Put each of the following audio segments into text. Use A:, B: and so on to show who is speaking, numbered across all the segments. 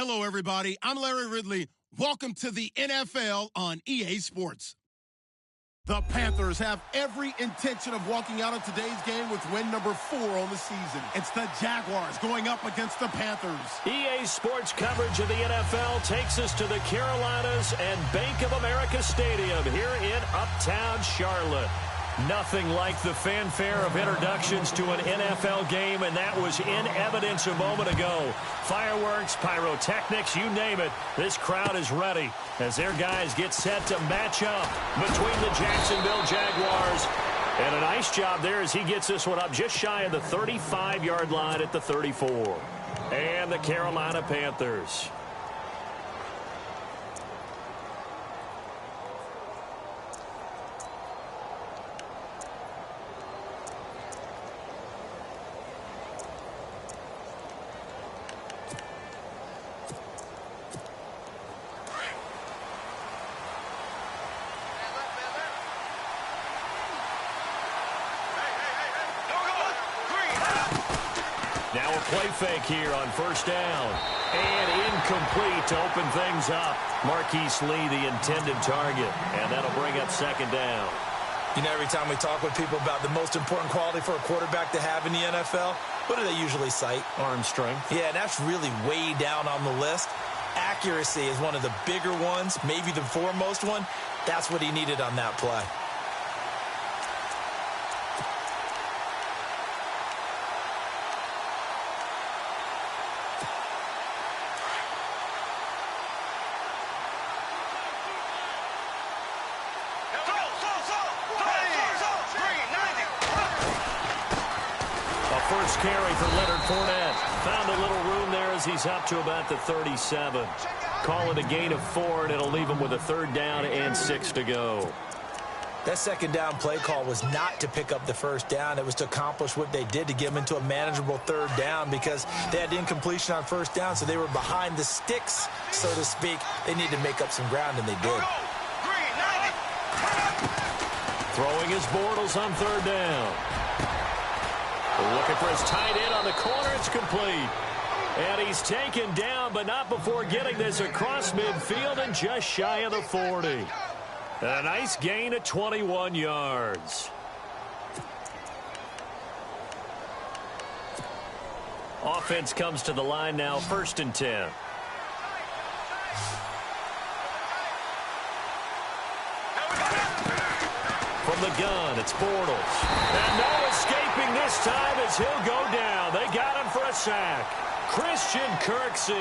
A: Hello, everybody. I'm Larry Ridley. Welcome to the NFL on EA Sports. The Panthers have every intention of walking out of today's game with win number 4 on the season. It's the Jaguars going up against the Panthers.
B: EA Sports coverage of the NFL takes us to the Carolinas and Bank of America Stadium here in Uptown Charlotte. Nothing like the fanfare of introductions to an NFL game, and that was in evidence a moment ago. Fireworks, pyrotechnics, you name it. This crowd is ready as their guys get set to match up between the Jacksonville Jaguars. And a nice job there as he gets this one up just shy of the 35-yard line at the 34. And the Carolina Panthers. Now a play fake here on first down. And incomplete to open things up. Marquise Lee, the intended target. And that'll bring up second down.
C: You know, every time we talk with people about the most important quality for a quarterback to have in the NFL, what do they usually cite?
B: Arm strength.
C: Yeah, that's really way down on the list. Accuracy is one of the bigger ones, maybe the foremost one. That's what he needed on that play.
B: First carry for Leonard Fournette. Found a little room there as he's up to about the 37. Call it a gain of 4, and it'll leave him with a third down and 6 to go.
C: That second down play call was not to pick up the first down. It was to accomplish what they did to get them into a manageable third down because they had incompletion on first down, so they were behind the sticks, so to speak. They needed to make up some ground, and they did.
B: Throwing his Bortles on third down. Looking for his tight end on the corner. It's complete. And he's taken down, but not before getting this across midfield and just shy of the 40. A nice gain of 21 yards. Offense comes to the line now, 1st and 10. From the gun, it's Bortles. And no escaping this time as he'll go down. They got him for a sack. Christian Kirksey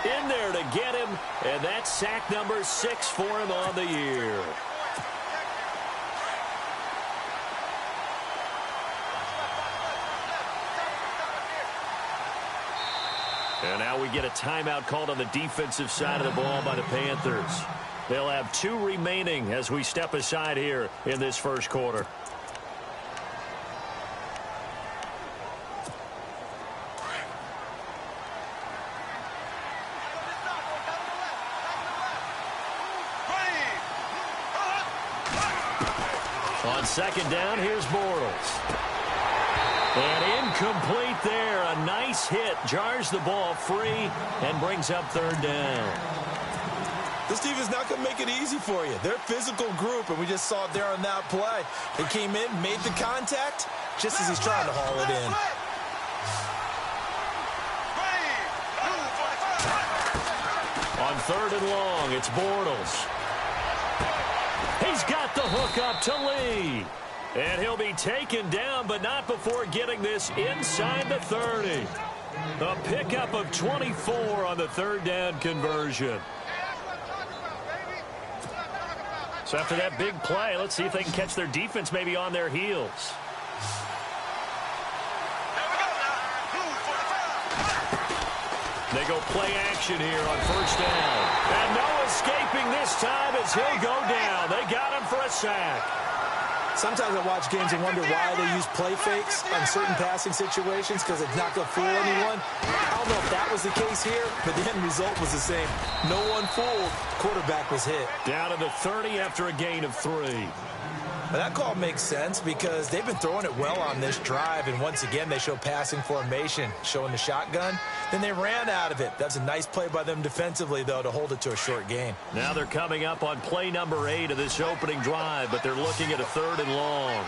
B: in there to get him, and that's sack number 6 for him on the year. And now we get a timeout called on the defensive side of the ball by the Panthers. They'll have 2 remaining as we step aside here in this first quarter. On second down, here's Bortles. And incomplete there. A nice hit. Jars the ball free and brings up third down.
C: This team is not going to make it easy for you. They're a physical group, and we just saw it there on that play. They came in, made the contact, just as he's trying to haul it in.
B: On third and long, it's Bortles. He's got the hook up to Lee. And he'll be taken down, but not before getting this inside the 30. A pickup of 24 on the third down conversion. So after that big play, let's see if they can catch their defense maybe on their heels. They go play action here on first down. And no escaping this time as he'll go down. They got him for a sack.
C: Sometimes I watch games and wonder why they use play fakes on certain passing situations because it's not going to fool anyone. I don't know if that was the case here, but the end result was the same. No one fooled. Quarterback was hit.
B: Down to the 30 after a gain of 3.
C: But that call makes sense because they've been throwing it well on this drive, and once again, they show passing formation, showing the shotgun. Then they ran out of it. That's a nice play by them defensively, though, to hold it to a short gain.
B: Now they're coming up on play number 8 of this opening drive, but they're looking at a 3rd and long.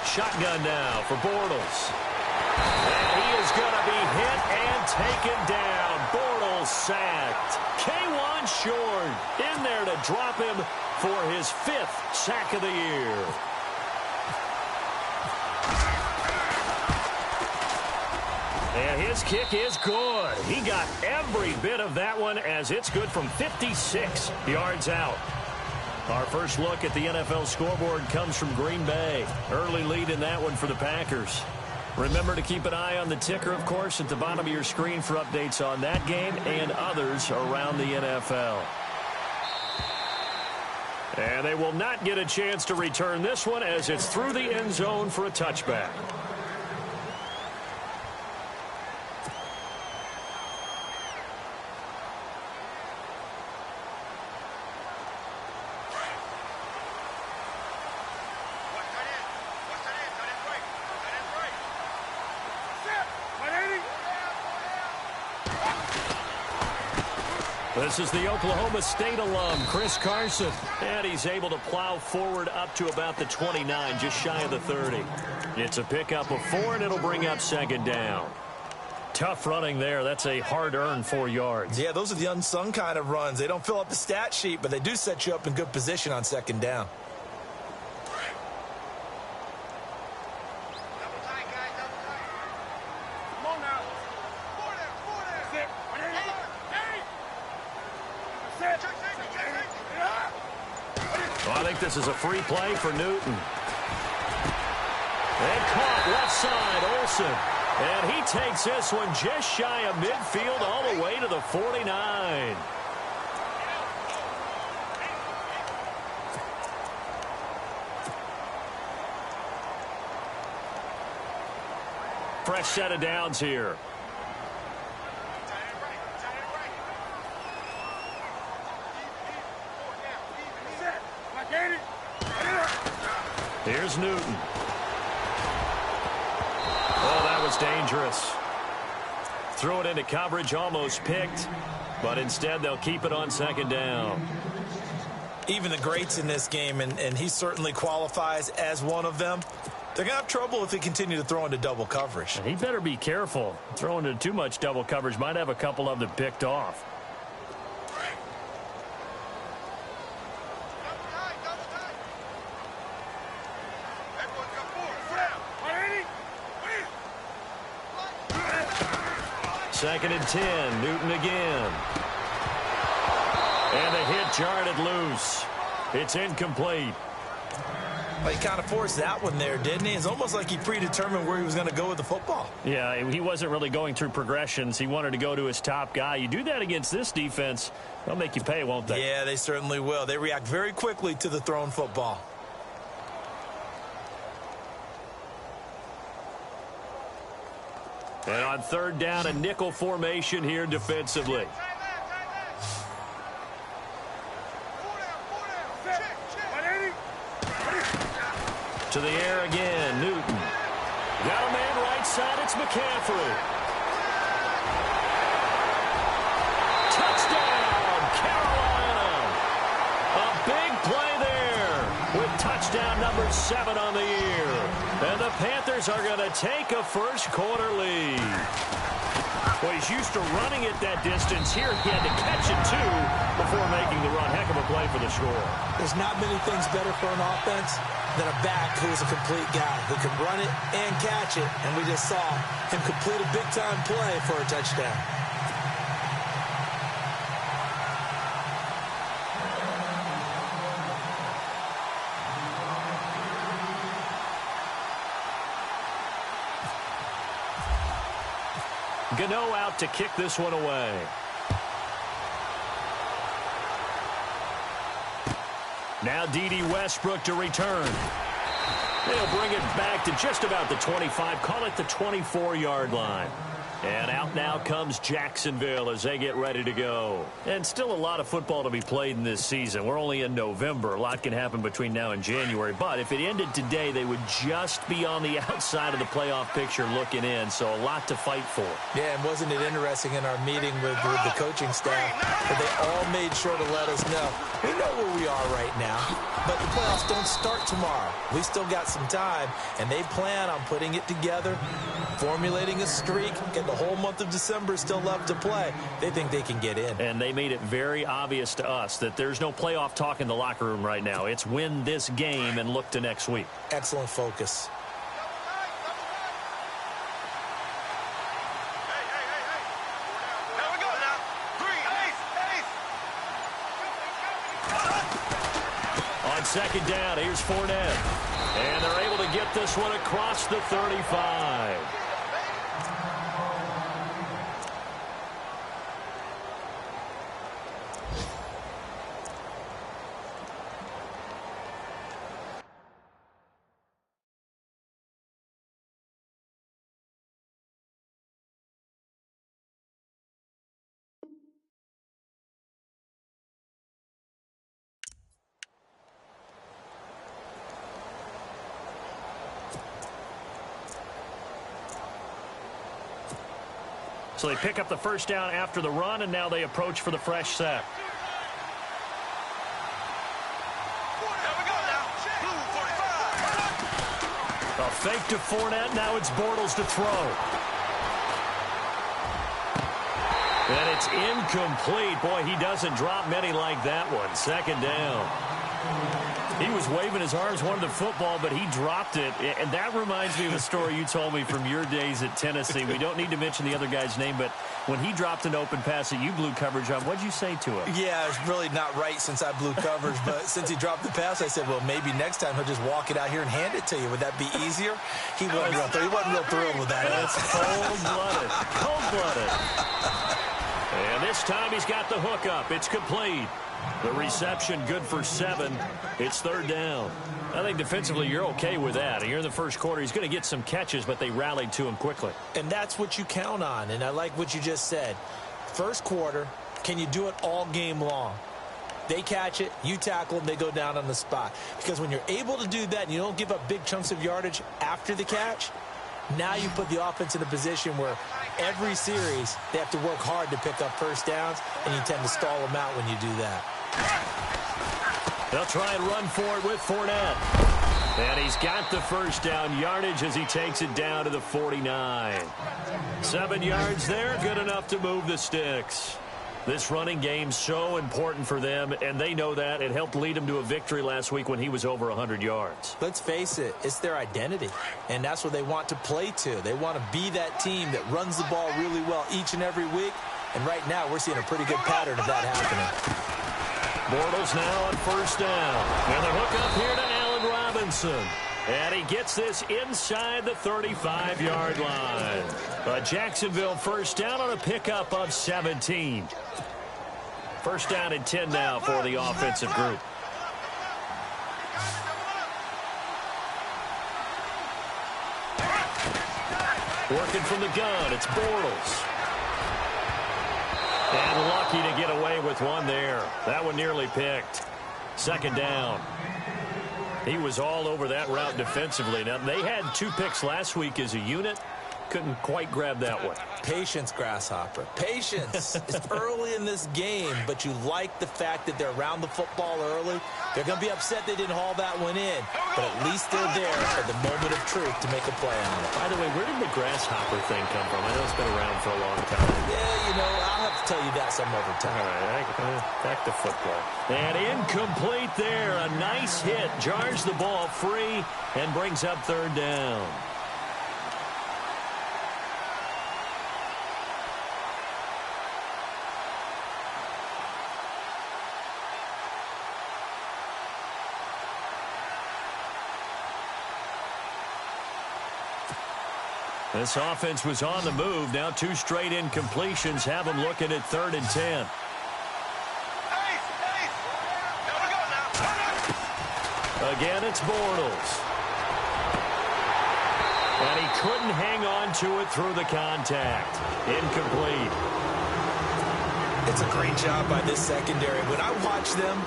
B: Shotgun now for Bortles. And he is going to be hit and taken down. Bortles sacked. K1 short in there to drop him for his 5th sack of the year. And his kick is good. He got every bit of that one as it's good from 56 yards out. Our first look at the NFL scoreboard comes from Green Bay. Early lead in that one for the Packers. Remember to keep an eye on the ticker, of course, at the bottom of your screen for updates on that game and others around the NFL. And they will not get a chance to return this one as it's through the end zone for a touchback. This is the Oklahoma State alum, Chris Carson. And he's able to plow forward up to about the 29, just shy of the 30. It's a pickup of 4, and it'll bring up 2nd down. Tough running there. That's a hard-earned 4 yards.
C: Yeah, those are the unsung kind of runs. They don't fill up the stat sheet, but they do set you up in good position on 2nd down.
B: Well, I think this is a free play for Newton. And caught left side, Olsen. And he takes this one just shy of midfield all the way to the 49. Fresh set of downs here. Here's Newton. Oh, that was dangerous. Threw it into coverage, almost picked, but instead they'll keep it on 2nd down.
C: Even the greats in this game, and he certainly qualifies as one of them, they're going to have trouble if they continue to throw into double coverage.
B: And he better be careful. Throwing into too much double coverage might have a couple of them picked off. Second and 10, Newton again. And the hit jarred it loose. It's incomplete.
C: Well, he kind of forced that one there, didn't he? It's almost like he predetermined where he was going to go with the football.
B: Yeah, he wasn't really going through progressions. He wanted to go to his top guy. You do that against this defense, they'll make you pay, won't they?
C: Yeah, they certainly will. They react very quickly to the thrown football.
B: And on 3rd down, a nickel formation here defensively. To the air again, Newton. Got a man right side, it's McCaffrey. Touchdown, Carolina. A big play there with touchdown number 7 on the year. And the Panthers are going to take a first-quarter lead. Well, he's used to running it that distance. Here he had to catch it, too, before making the run. Heck of a play for the score.
C: There's not many things better for an offense than a back who is a complete guy who can run it and catch it. And we just saw him complete a big-time play for a touchdown.
B: Gano out to kick this one away. Now D.D. Westbrook to return. They'll bring it back to just about the 25, call it the 24-yard line. And out now comes Jacksonville as they get ready to go. And still a lot of football to be played in this season. We're only in November. A lot can happen between now and January. But if it ended today, they would just be on the outside of the playoff picture looking in. So a lot to fight for.
C: Yeah, and wasn't it interesting in our meeting with the coaching staff that they all made sure to let us know, we know where we are right now, but the playoffs don't start tomorrow. We still got some time, and they plan on putting it together, formulating a streak, and the whole month of December is still left to play. They think they can get in.
B: And they made it very obvious to us that there's no playoff talk in the locker room right now. It's win this game and look to next week.
C: Excellent focus.
B: On second down, here's Fournette. And they're able to get this one across the 35. So they pick up the first down after the run, and now they approach for the fresh set. A fake to Fournette. Now it's Bortles to throw. And it's incomplete. Boy, he doesn't drop many like that one. Second down. He was waving his arms, wanted the football, but he dropped it. And that reminds me of a story you told me from your days at Tennessee. We don't need to mention the other guy's name, but when he dropped an open pass that you blew coverage on, what'd you say to him?
C: Yeah, it's really not right since I blew coverage, but since he dropped the pass, I said, well, maybe next time he'll just walk it out here and hand it to you. Would that be easier? He wasn't real thrilled with that.
B: That's cold-blooded. Cold-blooded. And this time he's got the hook up. It's complete. The reception good for 7. It's third down. I think defensively you're okay with that. Here in the first quarter, he's going to get some catches, but they rallied to him quickly.
C: And that's what you count on, and I like what you just said. First quarter, can you do it all game long? They catch it, you tackle them, they go down on the spot. Because when you're able to do that and you don't give up big chunks of yardage after the catch, now you put the offense in a position where every series they have to work hard to pick up first downs, and you tend to stall them out when you do that.
B: They'll try and run for it with Fournette. And he's got the first down yardage as he takes it down to the 49. 7 yards there, good enough to move the sticks. This running game's so important for them, and they know that. It helped lead them to a victory last week when he was over 100 yards.
C: Let's face it, it's their identity, and that's what they want to play to. They want to be that team that runs the ball really well each and every week, and right now we're seeing a pretty good pattern of that happening.
B: Bortles now on first down. And the hook up here to Allen Robinson. And he gets this inside the 35-yard line. A Jacksonville first down on a pickup of 17. First down and 10 now for the offensive group. Working from the gun, it's Bortles. And lucky to get away with one there. That one nearly picked. Second down. He was all over that route defensively. Now, they had 2 picks last week as a unit. Couldn't quite grab that one.
C: Patience, Grasshopper. Patience. It's early in this game, but you like the fact that they're around the football early. They're going to be upset they didn't haul that one in, but at least they're there at the moment of truth to make a play on it.
B: By the way, where did the Grasshopper thing come from? I know it's been around for a long time.
C: Yeah, you know, I'll have to tell you that some other time.
B: All right, back to football. And incomplete there. A nice hit. Jars the ball free and brings up third down. This offense was on the move. Now 2 straight incompletions have them looking at 3rd and 10. Again, it's Bortles. And he couldn't hang on to it through the contact. Incomplete.
C: It's a great job by this secondary. When I watch them,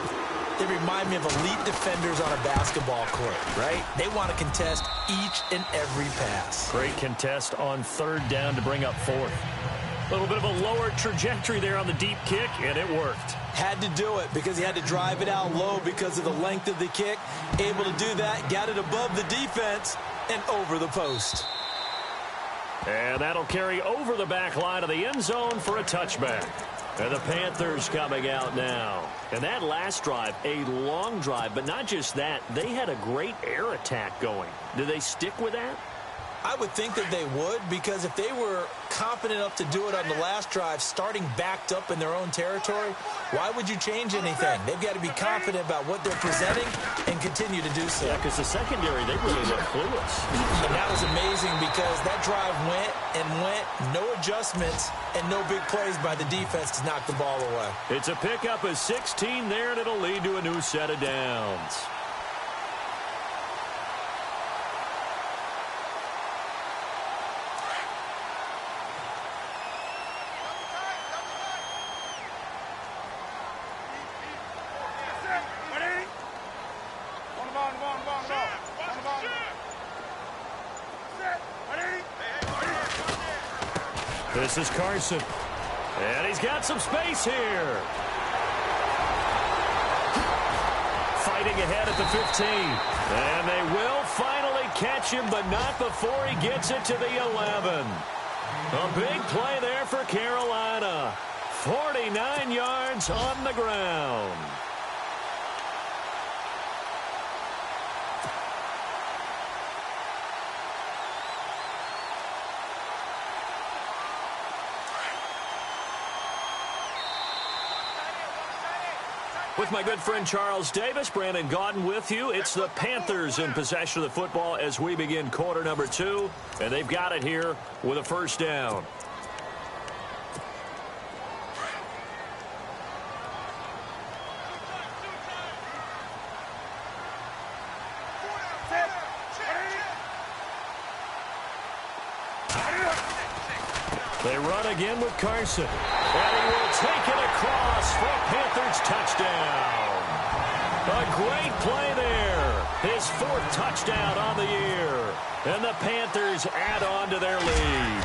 C: they remind me of elite defenders on a basketball court, right? They want to contest each and every pass.
B: Great contest on third down to bring up fourth. A little bit of a lower trajectory there on the deep kick, and it worked.
C: Had to do it because he had to drive it out low because of the length of the kick. Able to do that, got it above the defense and over the post.
B: And that'll carry over the back line of the end zone for a touchback. And the Panthers coming out now. And that last drive, a long drive, but not just that. They had a great air attack going. Do they stick with that?
C: I would think that they would, because if they were confident enough to do it on the last drive, starting backed up in their own territory, why would you change anything? They've got to be confident about what they're presenting and continue to do so.
B: Yeah, because the secondary, they really look clueless.
C: And that was amazing because that drive went and went, no adjustments, and no big plays by the defense to knock the ball away.
B: It's a pickup of 16 there, and it'll lead to a new set of downs. This is Carson. And he's got some space here. Fighting ahead at the 15. And they will finally catch him, but not before he gets it to the 11. A big play there for Carolina. 49 yards on the ground. With my good friend Charles Davis, Brandon Gaudin with you. It's the Panthers in possession of the football as we begin quarter number 2. And they've got it here with a first down. They run again with Carson. And he will take it across for a Panthers touchdown. A great play there. His 4th touchdown on the year. And the Panthers add on to their lead.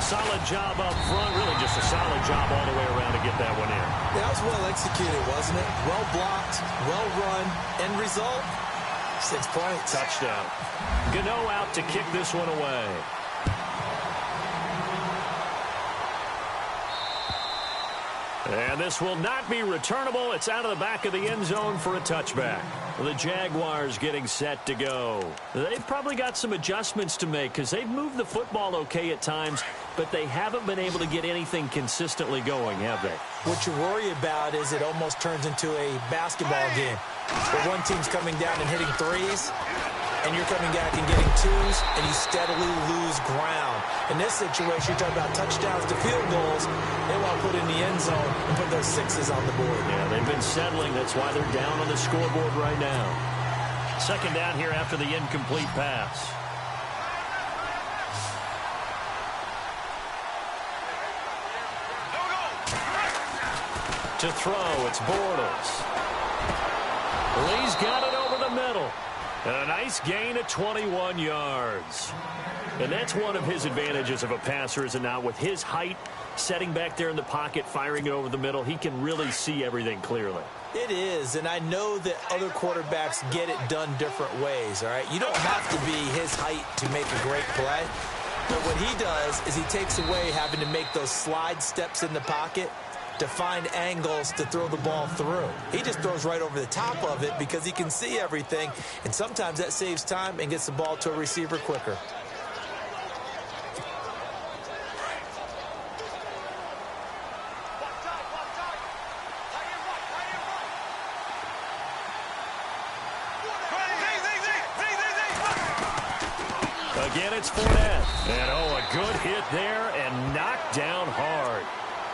B: Solid job up front. Really just a solid job all the way around to get that one in.
C: That was well executed, wasn't it? Well blocked, well run. End result, 6 points.
B: Touchdown. Gano out to kick this one away. And this will not be returnable. It's out of the back of the end zone for a touchback. The Jaguars getting set to go. They've probably got some adjustments to make because they've moved the football okay at times, but they haven't been able to get anything consistently going, have they?
C: What you worry about is it almost turns into a basketball game where one team's coming down and hitting threes, and you're coming back and getting twos, and you steadily lose ground. In this situation, you're talking about touchdowns to field goals. They want to put in the end zone and put those 6s on the board.
B: Yeah, they've been settling. That's why they're down on the scoreboard right now. Second down here after the incomplete pass. To throw, it's Bortles. Lee's got it over the middle. And a nice gain of 21 yards. And that's one of his advantages of a passer, is it not? With his height, setting back there in the pocket, firing it over the middle, he can really see everything clearly.
C: It is, and I know that other quarterbacks get it done different ways, all right? You don't have to be his height to make a great play. But what he does is he takes away having to make those slide steps in the pocket to find angles to throw the ball through. He just throws right over the top of it because he can see everything, and sometimes that saves time and gets the ball to a receiver quicker.
B: Again, it's Fournette. And, a good hit there and knocked down hard.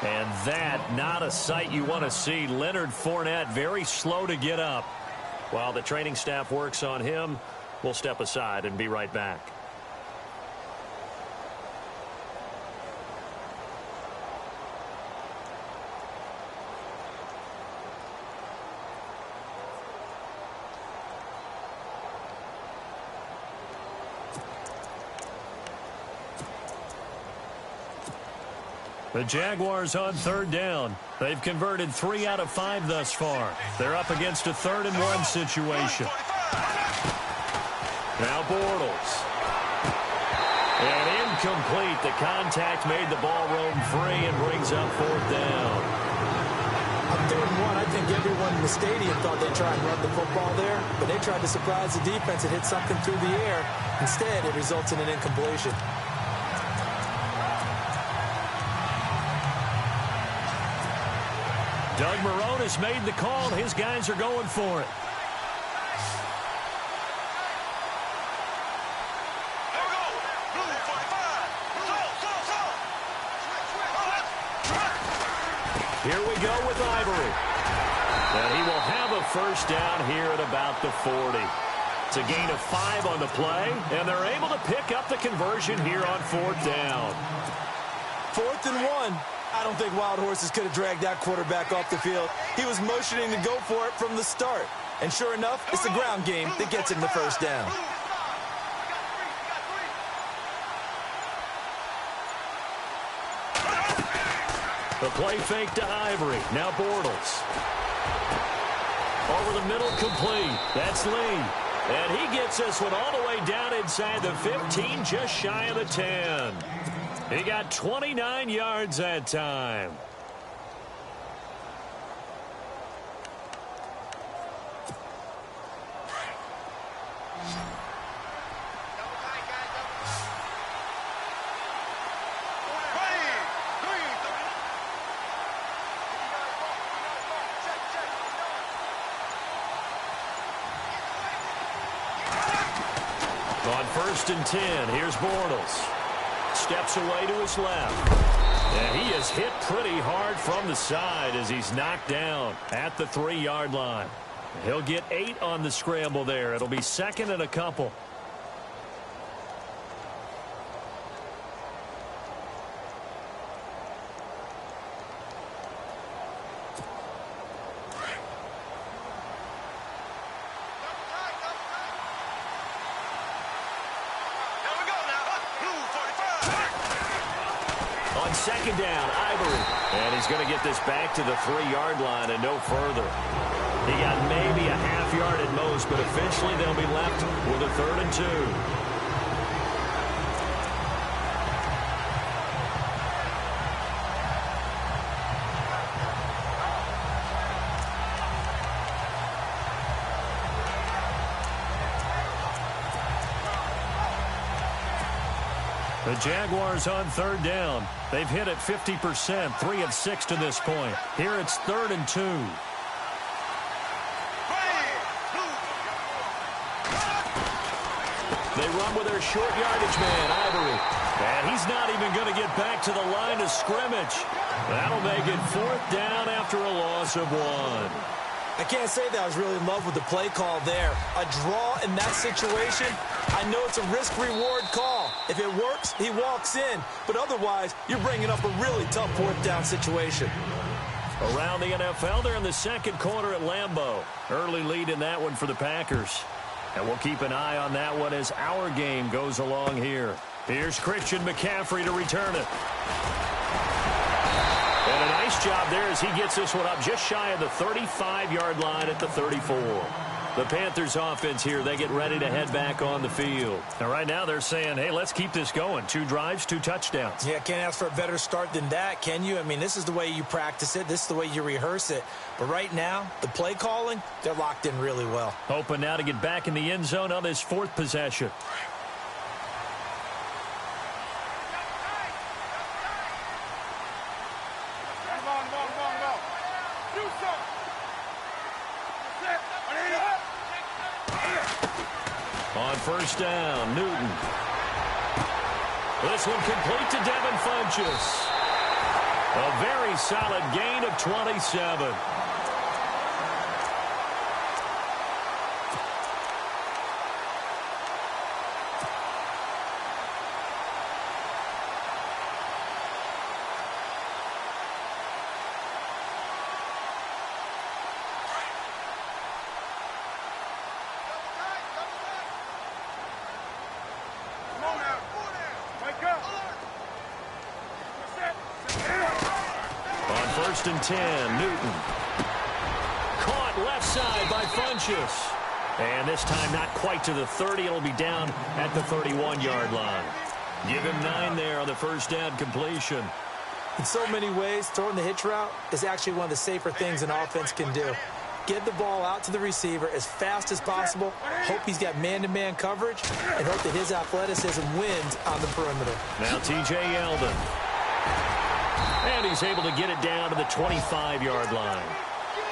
B: And that, not a sight you want to see. Leonard Fournette very slow to get up. While the training staff works on him, we'll step aside and be right back. The Jaguars on third down. They've converted 3 out of 5 thus far. They're up against a 3rd and 1 situation. Now Bortles. And incomplete. The contact made the ball roam free and brings up 4th down.
C: On 3rd and 1, I think everyone in the stadium thought they'd try and run the football there, but they tried to surprise the defense and hit something through the air. Instead, it results in an incompletion.
B: Doug Marrone has made the call. His guys are going for it. Here we go with Ivory. And he will have a first down here at about the 40. It's a gain of 5 on the play, and they're able to pick up the conversion here on 4th down.
C: 4th and 1. I don't think Wild Horses could have dragged that quarterback off the field. He was motioning to go for it from the start. And sure enough, it's the ground game that gets him the first down.
B: The play fake to Ivory. Now Bortles. Over the middle, complete. That's Lee. And he gets this one all the way down inside the 15, just shy of the 10. He got 29 yards that time. On 1st and 10, here's Bortles. Steps away to his left. And he is hit pretty hard from the side as he's knocked down at the 3-yard line. He'll get 8 on the scramble there. It'll be 2nd and a couple. On 2nd down, Ivory. And he's going to get this back to the 3-yard line and no further. He got maybe a half yard at most, but officially they'll be left with a 3rd and 2. The Jaguars on 3rd down. They've hit it 50%, 3 of 6 to this point. Here it's 3rd and 2. They run with their short yardage man, Ivory. And he's not even going to get back to the line of scrimmage. That'll make it 4th down after a loss of 1.
C: I can't say that I was really in love with the play call there. A draw in that situation, I know it's a risk-reward call. If it works, he walks in. But otherwise, you're bringing up a really tough 4th down situation.
B: Around the NFL, they're in the 2nd quarter at Lambeau. Early lead in that one for the Packers. And we'll keep an eye on that one as our game goes along here. Here's Christian McCaffrey to return it. And a nice job there as he gets this one up just shy of the 35-yard line at the 34. The Panthers offense here, they get ready to head back on the field. And right now they're saying, hey, let's keep this going. 2 drives, 2 touchdowns.
C: Yeah, can't ask for a better start than that, can you? I mean, this is the way you practice it. This is the way you rehearse it. But right now, the play calling, they're locked in really well.
B: Hoping now to get back in the end zone on this 4th possession. On 1st down, Newton. This one complete to Devin Funchess. A very solid gain of 27. First and 10, Newton. Caught left side by Funchess. And this time not quite to the 30. It'll be down at the 31-yard line. Give him 9 there on the first down completion.
C: In so many ways, throwing the hitch route is actually one of the safer things an offense can do. Get the ball out to the receiver as fast as possible, hope he's got man-to-man coverage, and hope that his athleticism wins on the perimeter.
B: Now T.J. Yeldon. And he's able to get it down to the 25-yard line.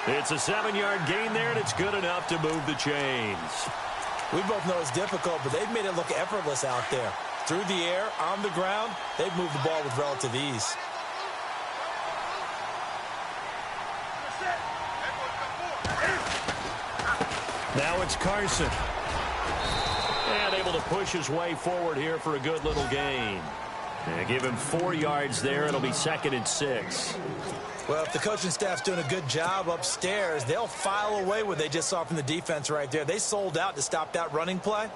B: It's a 7-yard gain there, and it's good enough to move the chains.
C: We both know it's difficult, but they've made it look effortless out there. Through the air, on the ground, they've moved the ball with relative ease.
B: Now it's Carson. And able to push his way forward here for a good little gain. And give him 4 yards there. It'll be 2nd and 6.
C: Well, if the coaching staff's doing a good job upstairs, they'll file away what they just saw from the defense right there. They sold out to stop that running play.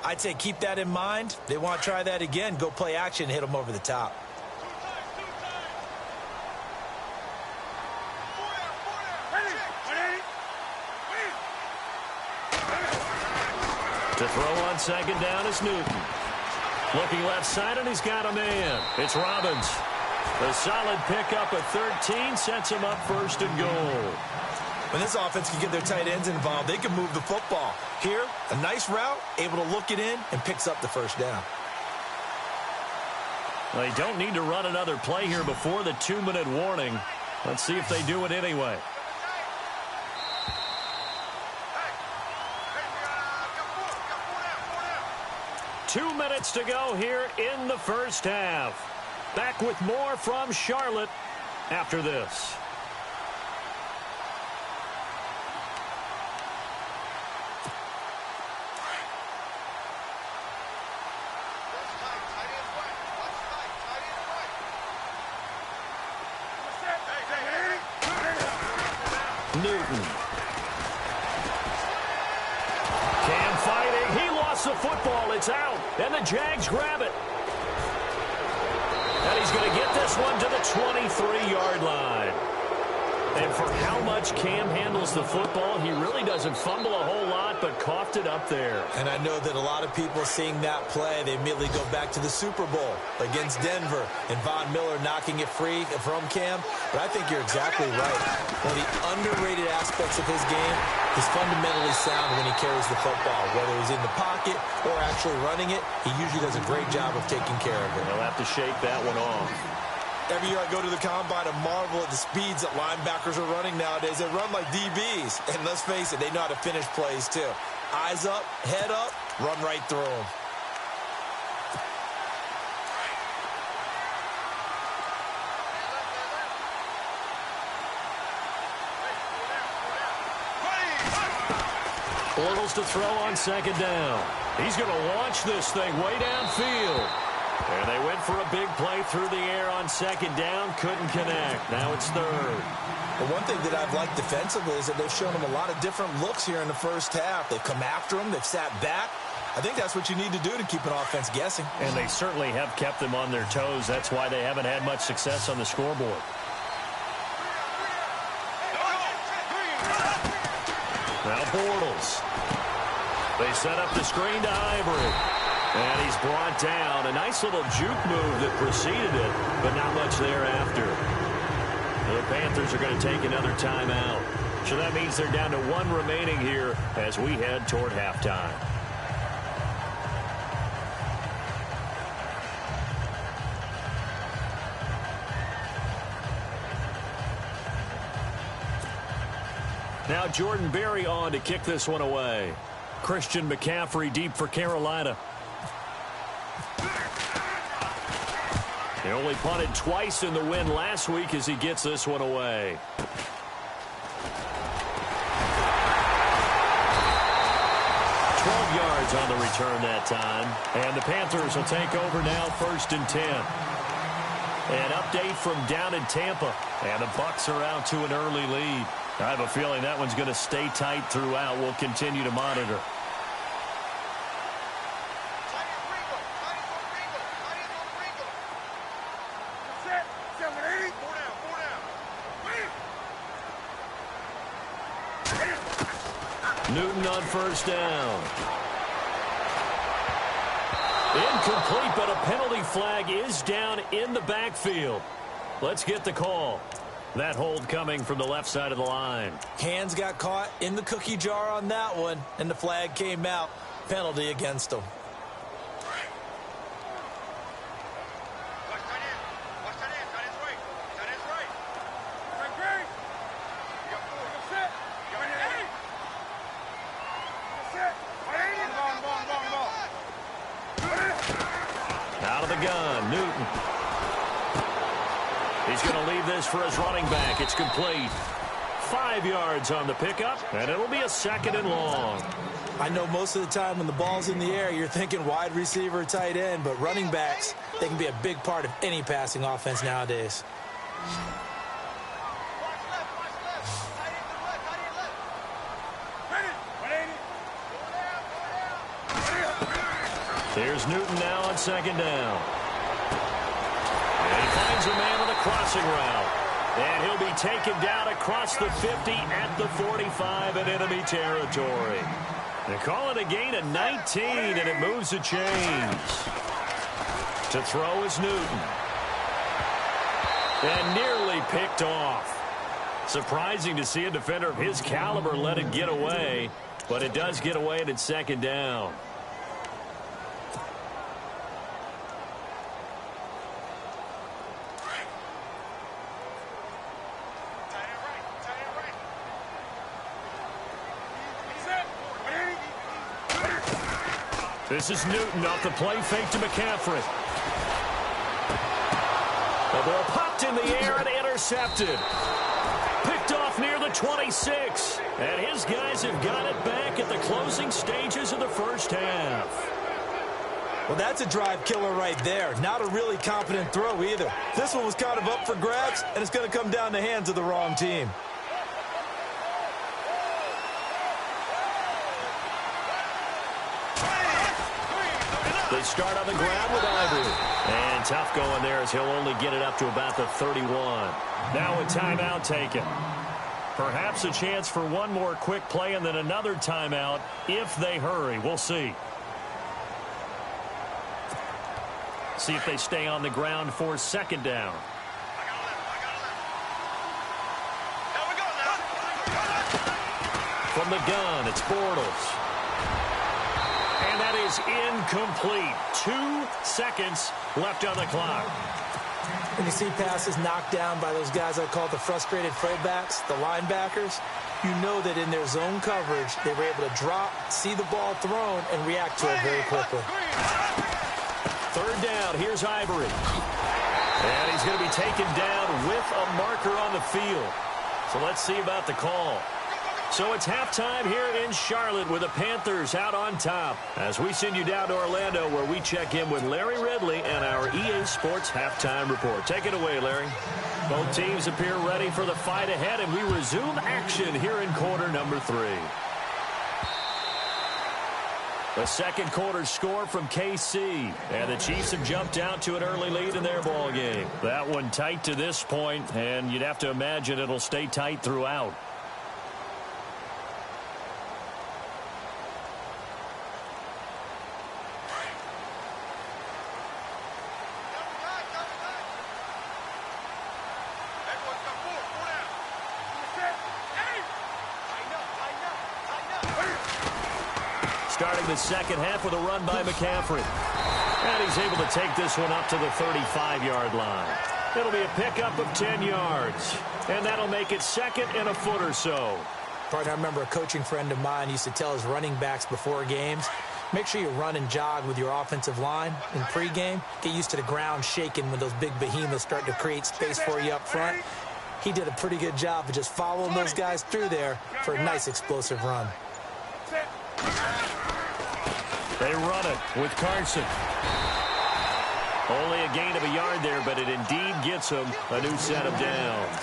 C: I'd say keep that in mind. They want to try that again. Go play action, hit them over the top.
B: To throw on 2nd down is Newton. Looking left side, and he's got a man. It's Robbins. A solid pickup at 13 sets him up 1st and goal.
C: When this offense can get their tight ends involved, they can move the football. Here, a nice route, able to look it in, and picks up the 1st down.
B: They don't need to run another play here before the 2-minute warning. Let's see if they do it anyway. Two minutes to go here in the first half. Back with more from Charlotte after this. Newton. Cam fighting. He lost the football. It's out. And the Jags grab it. And he's going to get this one to the 23-yard line. And for how much Cam handles the football, he really doesn't fumble a whole lot, but coughed it up there.
C: And I know that a lot of people seeing that play, they immediately go back to the Super Bowl against Denver and Von Miller knocking it free from Cam. But I think you're exactly right. One of the underrated aspects of his game is fundamentally sound when he carries the football. Whether he's in the pocket or actually running it, he usually does a great job of taking care of it.
B: He'll have to shake that one off.
C: Every year I go to the combine and marvel at the speeds that linebackers are running nowadays. They run like DBs. And let's face it, they know how to finish plays too. Eyes up, head up, run right through them.
B: Bortles to throw on 2nd down. He's going to launch this thing way downfield. And they went for a big play through the air on 2nd down. Couldn't connect. Now it's 3rd.
C: But one thing that I've liked defensively is that they've shown them a lot of different looks here in the first half. They've come after them. They've sat back. I think that's what you need to do to keep an offense guessing.
B: And they certainly have kept them on their toes. That's why they haven't had much success on the scoreboard. Now Bortles. They set up the screen to Ivory. And he's brought down. A nice little juke move that preceded it, but not much thereafter. The Panthers are going to take another timeout. So that means they're down to 1 remaining here as we head toward halftime. Now Jordan Berry on to kick this one away. Christian McCaffrey deep for Carolina. He only punted twice in the win last week as he gets this one away. 12 yards on the return that time. And the Panthers will take over now 1st and 10. An update from down in Tampa. And the Bucs are out to an early lead. I have a feeling that one's going to stay tight throughout. We'll continue to monitor. Newton on first down. Incomplete, but a penalty flag is down in the backfield. Let's get the call. That hold coming from the left side of the line.
C: Hands got caught in the cookie jar on that one, and the flag came out. Penalty against them.
B: Out of the gun, Newton. He's going to leave this for his running back. It's complete. 5 yards on the pickup, and it'll be a 2nd and long.
C: I know most of the time when the ball's in the air, you're thinking wide receiver or tight end, but running backs, they can be a big part of any passing offense nowadays.
B: Here's Newton now on 2nd down. And he finds a man on the crossing route. And he'll be taken down across the 50 at the 45 in enemy territory. They call it a gain of 19, and it moves the chains. To throw is Newton. And nearly picked off. Surprising to see a defender of his caliber let it get away, but it does get away and it's 2nd down. This is Newton off the play fake to McCaffrey. The ball popped in the air and intercepted. Picked off near the 26. And his guys have got it back at the closing stages of the first half.
C: Well, that's a drive killer right there. Not a really confident throw either. This one was kind of up for grabs, and it's going to come down the hands of the wrong team.
B: They start on the ground with Ivory. And tough going there as he'll only get it up to about the 31. Now a timeout taken. Perhaps a chance for one more quick play and then another timeout if they hurry. We'll see. See if they stay on the ground for 2nd down. From the gun, it's Bortles. And that is incomplete. 2 seconds left on the clock.
C: When you see passes knocked down by those guys I call the frustrated fullbacks, the linebackers, you know that in their zone coverage, they were able to drop, see the ball thrown, and react to it very quickly.
B: 3rd down. Here's Ivory. And he's going to be taken down with a marker on the field. So let's see about the call. So it's halftime here in Charlotte with the Panthers out on top. As we send you down to Orlando where we check in with Larry Ridley and our EA Sports Halftime Report. Take it away, Larry. Both teams appear ready for the fight ahead, and we resume action here in quarter number 3. The second quarter score from KC, and the Chiefs have jumped out to an early lead in their ball game. That one tight to this point, and you'd have to imagine it'll stay tight throughout. Starting the second half with a run by McCaffrey. And he's able to take this one up to the 35-yard line. It'll be a pickup of 10 yards. And that'll make it 2nd and a foot or so.
C: Partner, I remember a coaching friend of mine used to tell his running backs before games, make sure you run and jog with your offensive line in pregame. Get used to the ground shaking when those big behemoths start to create space for you up front. He did a pretty good job of just following those guys through there for a nice explosive run.
B: They run it with Carson. Only a gain of a yard there, but it indeed gets him a new set of downs.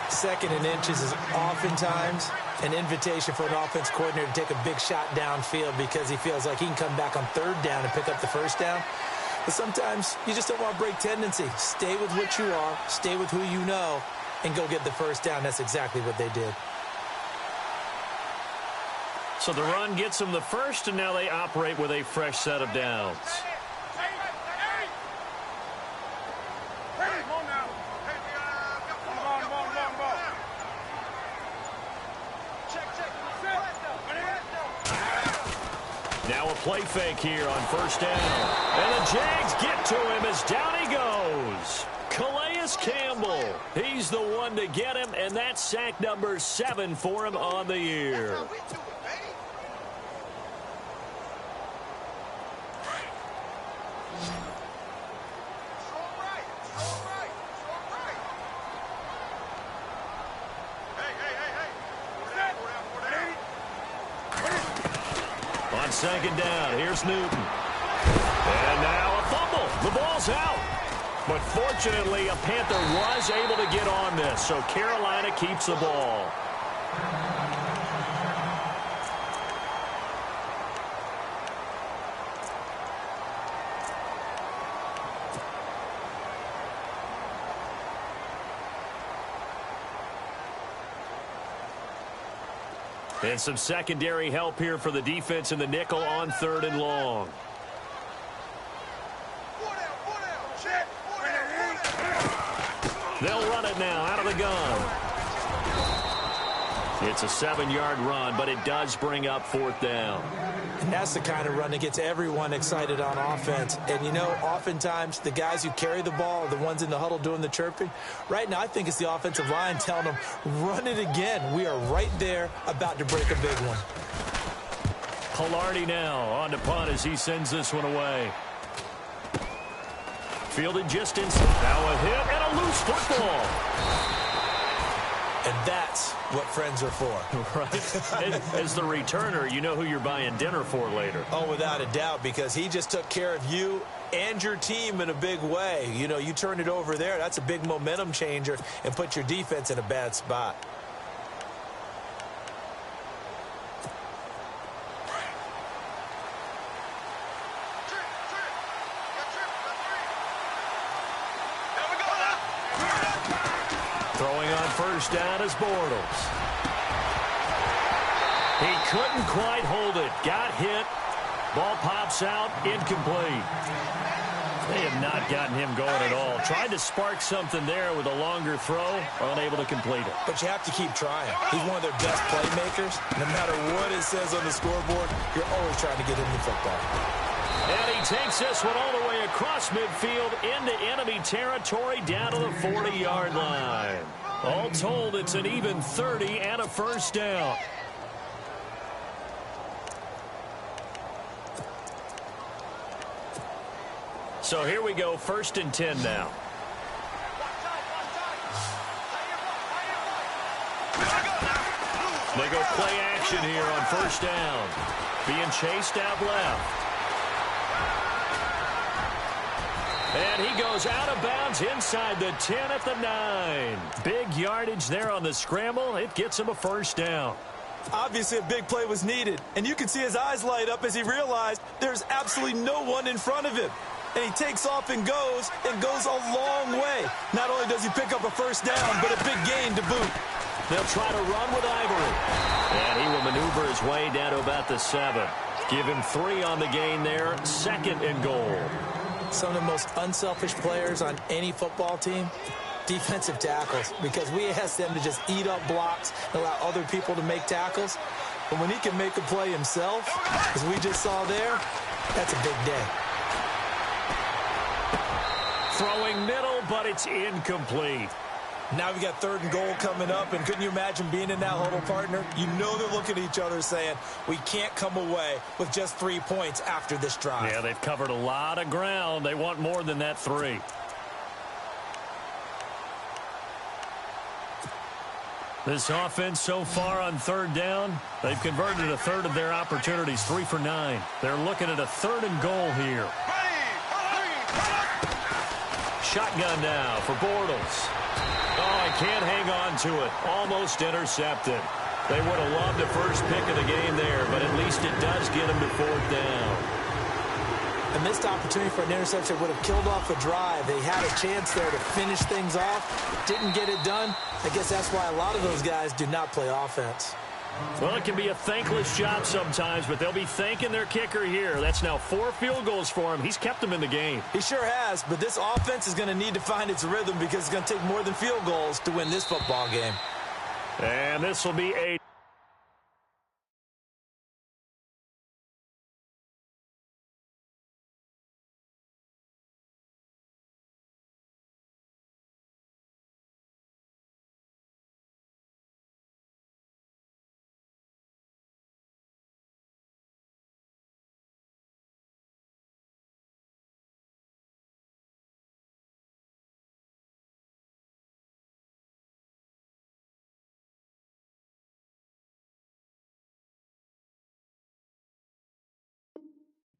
C: 2nd and inches is oftentimes an invitation for an offense coordinator to take a big shot downfield because he feels like he can come back on 3rd down and pick up the 1st down. But sometimes you just don't want to break tendency. Stay with what you are, stay with who you know, and go get the 1st down. That's exactly what they did.
B: So the run gets them the first, and now they operate with a fresh set of downs. Now a play fake here on first down. And the Jags get to him as down he goes. Calais Campbell. He's the one to get him, and that's sack number 7 for him on the year. On second down, here's Newton. And now a fumble. The ball's out. But fortunately, a Panther was able to get on this, so Carolina keeps the ball. And some secondary help here for the defense in the nickel on 3rd and long. They'll run it now out of the gun. It's a 7-yard run, but it does bring up 4th down.
C: And that's the kind of run that gets everyone excited on offense. And, you know, oftentimes the guys who carry the ball are the ones in the huddle doing the chirping. Right now, I think it's the offensive line telling them, run it again. We are right there about to break a big one.
B: Hilardi now on to punt as he sends this one away. Fielded just inside. Now a hit and a loose football.
C: And that's what friends are for.
B: Right. As the returner, you know who you're buying dinner for later.
C: Oh, without a doubt, because he just took care of you and your team in a big way. You know, you turn it over there, that's a big momentum changer and put your defense in a bad spot.
B: Throwing on first down is Bortles. He couldn't quite hold it. Got hit. Ball pops out. Incomplete. They have not gotten him going at all. Tried to spark something there with a longer throw. Unable to complete it.
C: But you have to keep trying. He's one of their best playmakers. No matter what it says on the scoreboard, you're always trying to get him the football.
B: And he takes this one all the way across midfield into enemy territory down to the 40-yard line. All told, it's an even 30 and a first down. So here we go, 1st and 10 now. They go play action here on first down. Being chased out left. And he goes out of bounds inside the 10 at the 9. Big yardage there on the scramble. It gets him a first down.
C: Obviously, a big play was needed, and you can see his eyes light up as he realized there's absolutely no one in front of him. And he takes off and goes a long way. Not only does he pick up a first down, but a big gain to boot.
B: They'll try to run with Ivory. And he will maneuver his way down to about the 7. Give him 3 on the gain there. 2nd and goal.
C: Some of the most unselfish players on any football team, defensive tackles, because we ask them to just eat up blocks and allow other people to make tackles. But when he can make a play himself, as we just saw there, that's a big day.
B: Throwing middle, but it's incomplete.
C: Now we got 3rd and goal coming up, and couldn't you imagine being in that huddle, partner? You know they're looking at each other saying, we can't come away with just 3 points after this drive.
B: Yeah, they've covered a lot of ground. They want more than that 3. This offense so far on 3rd down, they've converted a third of their opportunities, 3 for 9. They're looking at a 3rd and goal here. Shotgun now for Bortles. Oh, he can't hang on to it. Almost intercepted. They would have loved the first pick of the game there, but at least it does get them to 4th down.
C: A missed opportunity for an interception would have killed off a drive. They had a chance there to finish things off. Didn't get it done. I guess that's why a lot of those guys do not play offense.
B: Well, it can be a thankless job sometimes, but they'll be thanking their kicker here. That's now 4 field goals for him. He's kept them in the game.
C: He sure has, but this offense is going to need to find its rhythm because it's going to take more than field goals to win this football game.
B: And this will be a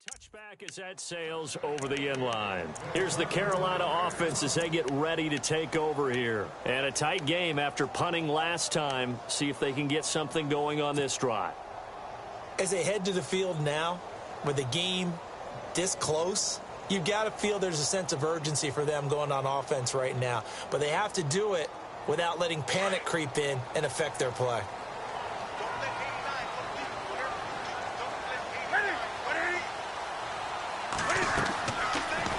B: touchback as that sails over the end line. Here's the Carolina offense as they get ready to take over here. And a tight game after punting last time. See if they can get something going on this drive.
C: As they head to the field now, with the game this close, you've got to feel there's a sense of urgency for them going on offense right now. But they have to do it without letting panic creep in and affect their play.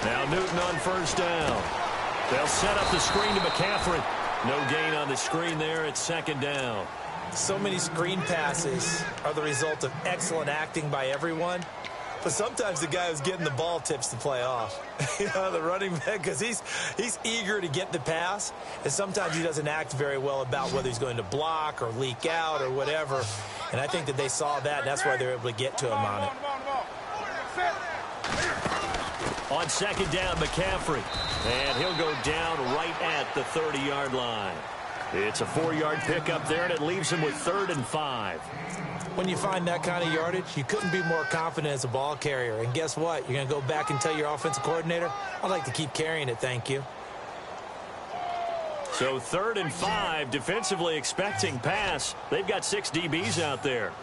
B: Now Newton on first down. They'll set up the screen to McCaffrey. No gain on the screen there. It's second down.
C: So many screen passes are the result of excellent acting by everyone. But sometimes the guy who's getting the ball tips the play off. The running back, because he's eager to get the pass. And sometimes he doesn't act very well about whether he's going to block or leak out or whatever. And I think that they saw that. And that's why they're able to get to him on it.
B: On second down, McCaffrey. And he'll go down right at the 30-yard line. It's a 4-yard pickup there, and it leaves him with 3rd and 5.
C: When you find that kind of yardage, you couldn't be more confident as a ball carrier. And guess what? You're going to go back and tell your offensive coordinator, I'd like to keep carrying it, thank you.
B: So 3rd and 5, defensively expecting pass. They've got 6 DBs out there.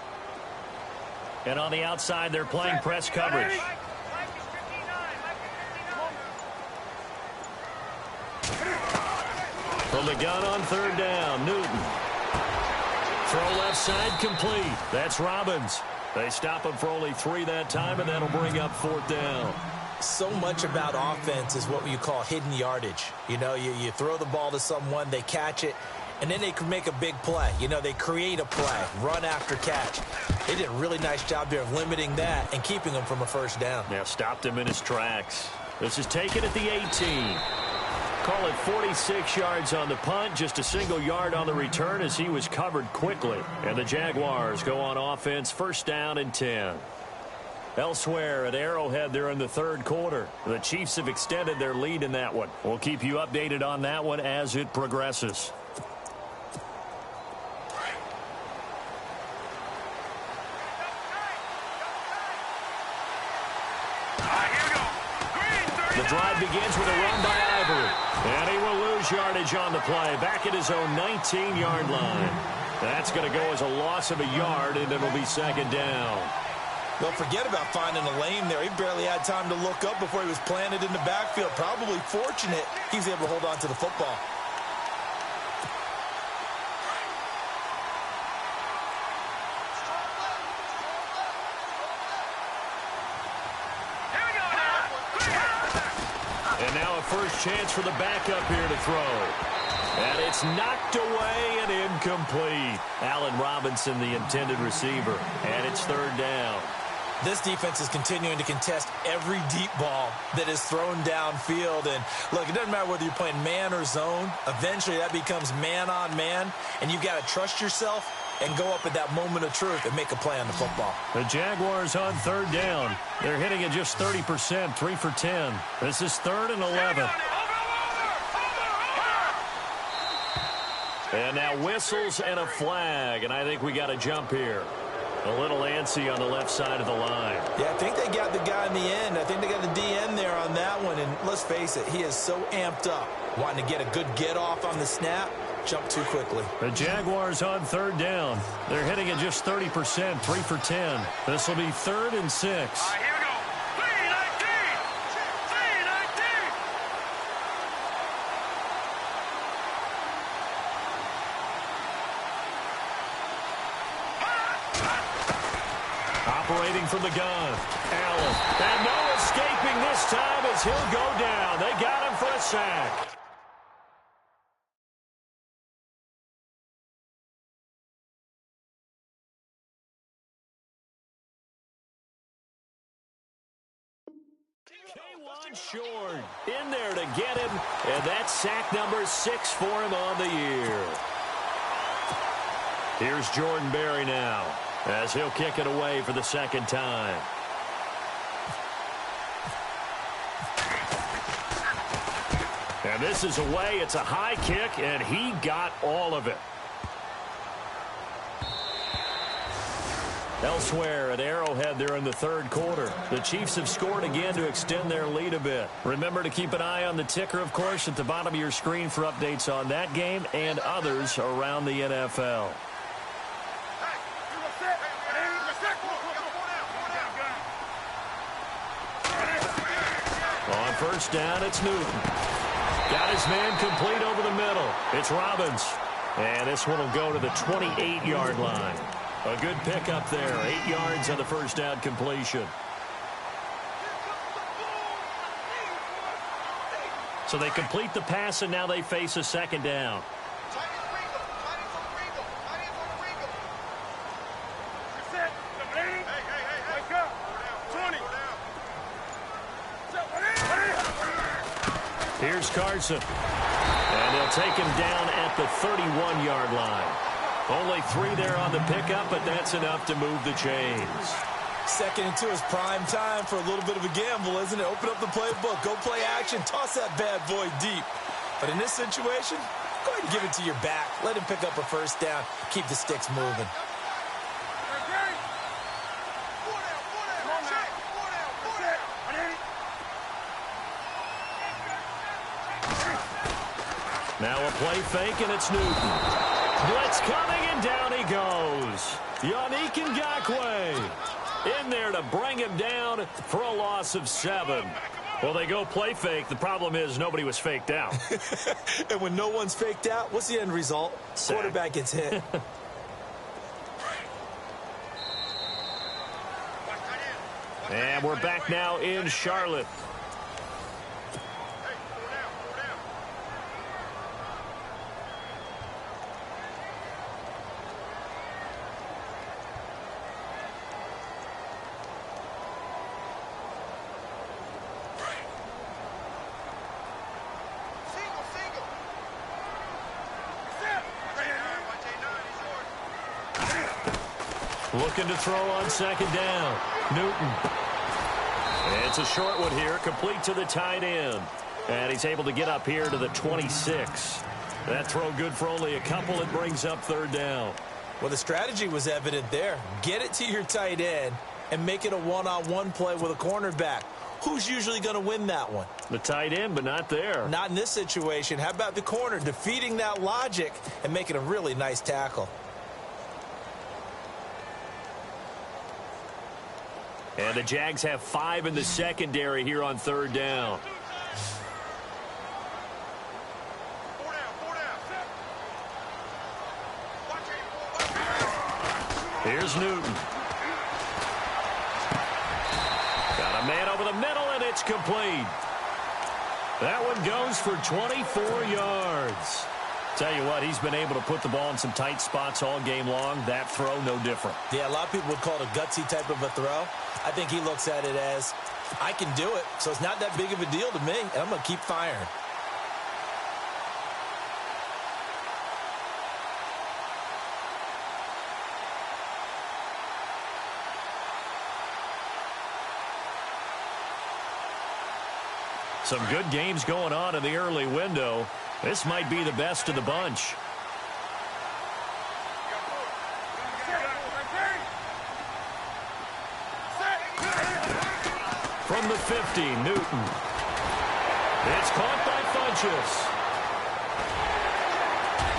B: And on the outside, they're playing press coverage. From the gun on 3rd down, Newton. Throw left side complete. That's Robbins. They stop him for only 3 that time, and that'll bring up 4th down.
C: So much about offense is what you call hidden yardage. You throw the ball to someone, they catch it, and then they can make a big play. They create a play, run after catch. They did a really nice job there of limiting that and keeping him from a first down.
B: Now stopped him in his tracks. This is taken at the 18. Call it 46 yards on the punt, just a single yard on the return as he was covered quickly. And the Jaguars go on offense, 1st down and 10. Elsewhere at Arrowhead, they're in the 3rd quarter. The Chiefs have extended their lead in that one. We'll keep you updated on that one as it progresses. The drive begins with a run by Ivory. And he will lose yardage on the play. Back at his own 19-yard line. That's going to go as a loss of a yard, and it'll be 2nd down.
C: Don't forget about finding a lane there. He barely had time to look up before he was planted in the backfield. Probably fortunate he was able to hold on to the football.
B: And now a first chance for the backup here to throw. And it's knocked away and incomplete. Allen Robinson, the intended receiver. And it's 3rd down.
C: This defense is continuing to contest every deep ball that is thrown downfield. And, look, it doesn't matter whether you're playing man or zone. Eventually that becomes man on man. And you've got to trust yourself and go up at that moment of truth and make a play on the football.
B: The Jaguars on 3rd down. They're hitting it just 30%, 3 for 10. This is 3rd and 11. And now whistles and a flag, and I think we got a jump here. A little antsy on the left side of the line.
C: Yeah, I think they got the guy in the end. I think they got the DN there on that one. And let's face it, he is so amped up, wanting to get a good get off on the snap. Jump too quickly.
B: The Jaguars on 3rd down. They're hitting at just 30%, 3 for 10. This will be 3rd and 6.
D: Here we go. 3-19. 3-19.
B: waiting from the gun. Allen. And no escaping this time as he'll go down. They got him for a sack. Short in there to get him, and that's sack number 6 for him on the year. Here's Jordan Berry now as he'll kick it away for the second time. And this is away. It's a high kick, and he got all of it. Elsewhere at Arrowhead there in the third quarter. The Chiefs have scored again to extend their lead a bit. Remember to keep an eye on the ticker, of course, at the bottom of your screen for updates on that game and others around the NFL. On first down, it's Newton. Got his man complete over the middle. It's Robbins. And this one will go to the 28-yard line. A good pickup there. 8 yards on the first down completion. So they complete the pass, and now they face a second down. Here's Carson. And they'll take him down at the 31-yard line. Only 3 there on the pickup, but that's enough to move the chains.
C: Second into his prime time for a little bit of a gamble, isn't it? Open up the playbook, go play action, toss that bad boy deep. But in this situation, go ahead and give it to your back. Let him pick up a first down. Keep the sticks moving.
B: Now a play fake, and it's Newton. Blitz coming, and down he goes. Yannick Ngakoue in there to bring him down for a loss of 7. Well, they go play fake. The problem is nobody was faked out.
C: And when no one's faked out, what's the end result?
B: Sack.
C: Quarterback gets hit.
B: And we're back now in Charlotte. Looking to throw on second down. Newton. It's a short one here, complete to the tight end. And he's able to get up here to the 26. That throw good for only a couple. It brings up third down.
C: Well, the strategy was evident there. Get it to your tight end and make it a one-on-one play with a cornerback. Who's usually going to win that one?
B: The tight end, but not there.
C: Not in this situation. How about the corner defeating that logic and making a really nice tackle?
B: And the Jags have 5 in the secondary here on third down. Here's Newton. Got a man over the middle, and it's complete. That one goes for 24 yards. Tell you what, he's been able to put the ball in some tight spots all game long. That throw, no different.
C: Yeah, a lot of people would call it a gutsy type of a throw. I think he looks at it as, I can do it, so it's not that big of a deal to me, and I'm going to keep firing.
B: Some good games going on in the early window. This might be the best of the bunch. From the 50, Newton. It's caught by Funchess.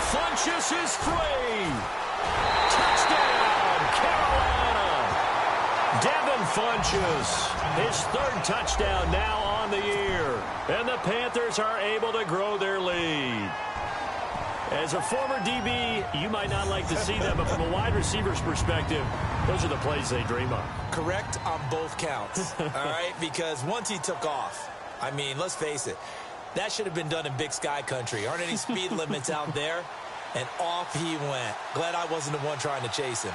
B: Funchess is free. Touchdown, Carolina. Devin Funchess, his 3rd touchdown now on the year. And the Panthers are able to grow their lead. As a former DB, you might not like to see that, but from a wide receiver's perspective, those are the plays they dream of.
C: Correct on both counts, all right? Because once he took off, I mean, let's face it, that should have been done in Big Sky country. Aren't any speed limits out there? And off he went. Glad I wasn't the one trying to chase him.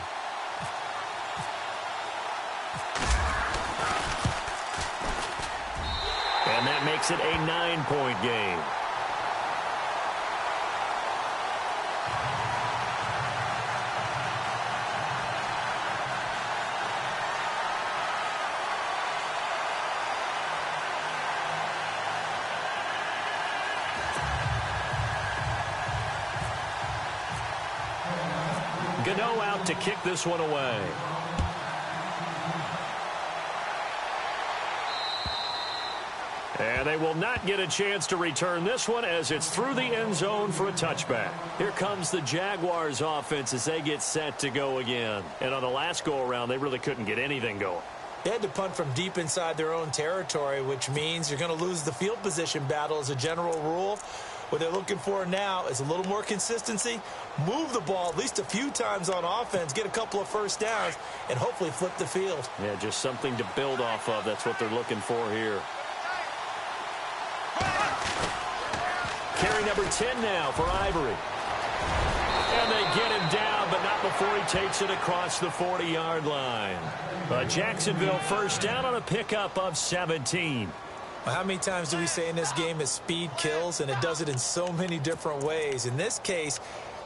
B: And that makes it a 9-point game. Gano out to kick this one away. And they will not get a chance to return this one as it's through the end zone for a touchback. Here comes the Jaguars offense as they get set to go again. And on the last go-around, they really couldn't get anything going.
C: They had to punt from deep inside their own territory, which means you're going to lose the field position battle as a general rule. What they're looking for now is a little more consistency, move the ball at least a few times on offense, get a couple of first downs, and hopefully flip the field.
B: Yeah, just something to build off of. That's what they're looking for here. Carry number 10 now for Ivory. And they get him down, but not before he takes it across the 40-yard line. But Jacksonville first down on a pickup of 17.
C: Well, how many times do we say in this game that speed kills, and it does it in so many different ways? In this case,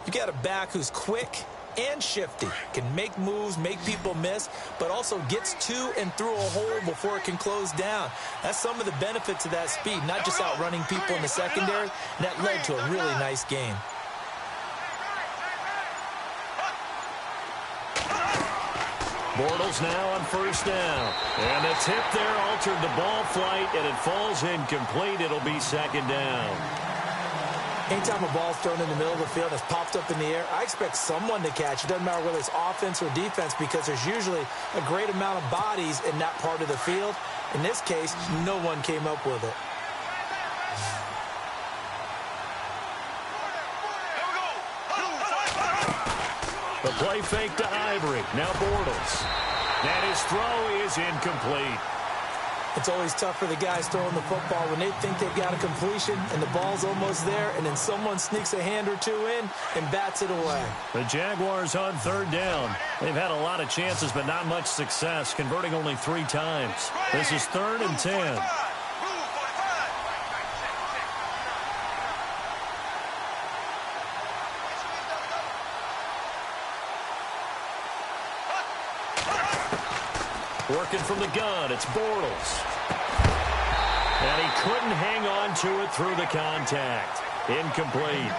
C: you got a back who's quick and shifty, can make moves, make people miss, but also gets to and through a hole before it can close down. That's some of the benefits of that speed, not just outrunning people in the secondary, and that led to a really nice game.
B: Bortles now on first down. And the tip there altered the ball flight, and it falls incomplete. It'll be second down.
C: Anytime a ball's thrown in the middle of the field, it's popped up in the air, I expect someone to catch. It doesn't matter whether it's offense or defense because there's usually a great amount of bodies in that part of the field. In this case, no one came up with it.
B: The play fake to Ivory. Now Bortles. And his throw is incomplete.
C: It's always tough for the guys throwing the football when they think they've got a completion and the ball's almost there, and then someone sneaks a hand or two in and bats it away.
B: The Jaguars on third down. They've had a lot of chances, but not much success, converting only 3 times. This is 3rd and 10. Working from the gun, it's Bortles. And he couldn't hang on to it through the contact. Incomplete.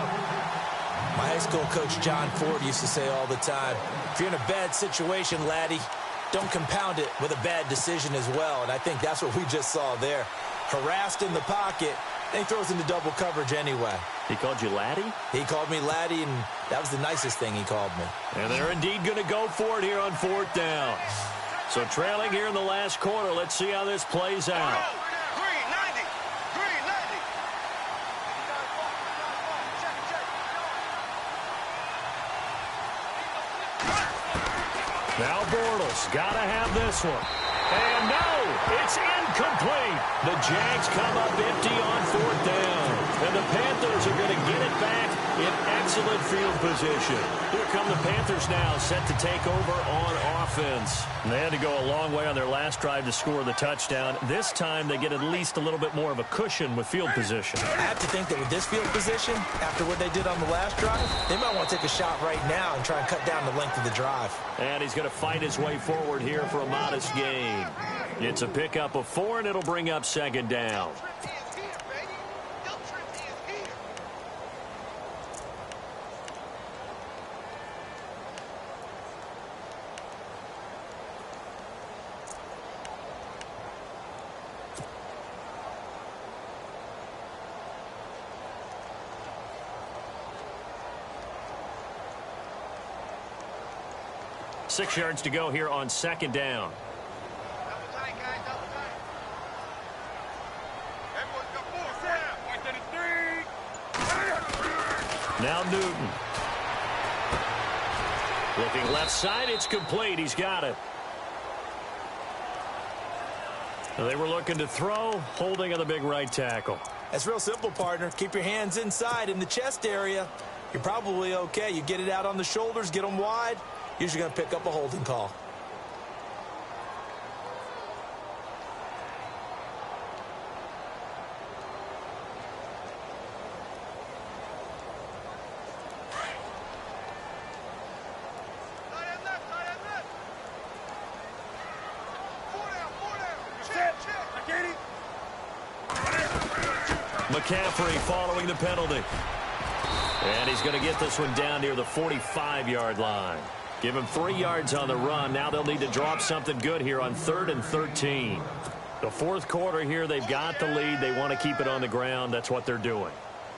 C: My high school coach, John Ford, used to say all the time, if you're in a bad situation, laddie, don't compound it with a bad decision as well. And I think that's what we just saw there. Harassed in the pocket, and he throws into double coverage anyway.
B: He called you laddie?
C: He called me laddie, and that was the nicest thing he called me.
B: And they're indeed going to go for it here on 4th down. So trailing here in the last quarter. Let's see how this plays out. Now Bortles got to have this one. And no, it's incomplete. The Jags come up empty on 4th down. And the Panthers are going to get it back in excellent field position. Here come the Panthers now, set to take over on offense. And they had to go a long way on their last drive to score the touchdown. This time they get at least a little bit more of a cushion with field position.
C: I have to think that with this field position, after what they did on the last drive, they might want to take a shot right now and try and cut down the length of the drive.
B: And he's going to fight his way forward here for a modest gain. It's a pickup of 4, and it'll bring up 2nd down. Six yards to go here on 2nd down. Now Newton. Looking left side, it's complete. He's got it. They were looking to throw, holding on the big right tackle.
C: That's real simple, partner. Keep your hands inside in the chest area. You're probably okay. You get it out on the shoulders, get them wide. Usually going to pick up a holding call.
B: McCaffrey following the penalty. And he's going to get this one down near the 45-yard line. Give him 3 yards on the run. Now they'll need to drop something good here on 3rd and 13. The fourth quarter here, they've got the lead. They want to keep it on the ground. That's what they're doing.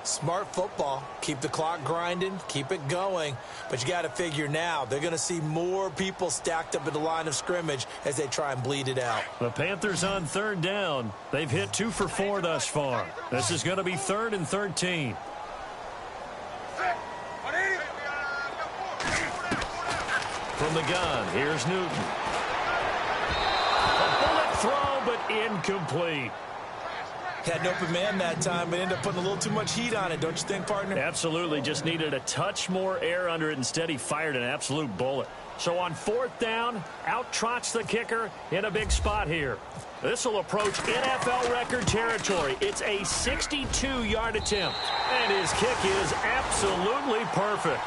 C: Smart football. Keep the clock grinding. Keep it going. But you got to figure now they're going to see more people stacked up at the line of scrimmage as they try and bleed it out.
B: The Panthers on 3rd down. They've hit 2 for 4 thus far. This is going to be 3rd and 13. From the gun, here's Newton. A bullet throw, but incomplete.
C: Had an open man that time, but ended up putting a little too much heat on it, don't you think, partner?
B: Absolutely. Just needed a touch more air under it. Instead, he fired an absolute bullet. So on 4th down, out trots the kicker in a big spot here. This will approach NFL record territory. It's a 62-yard attempt. And his kick is absolutely perfect.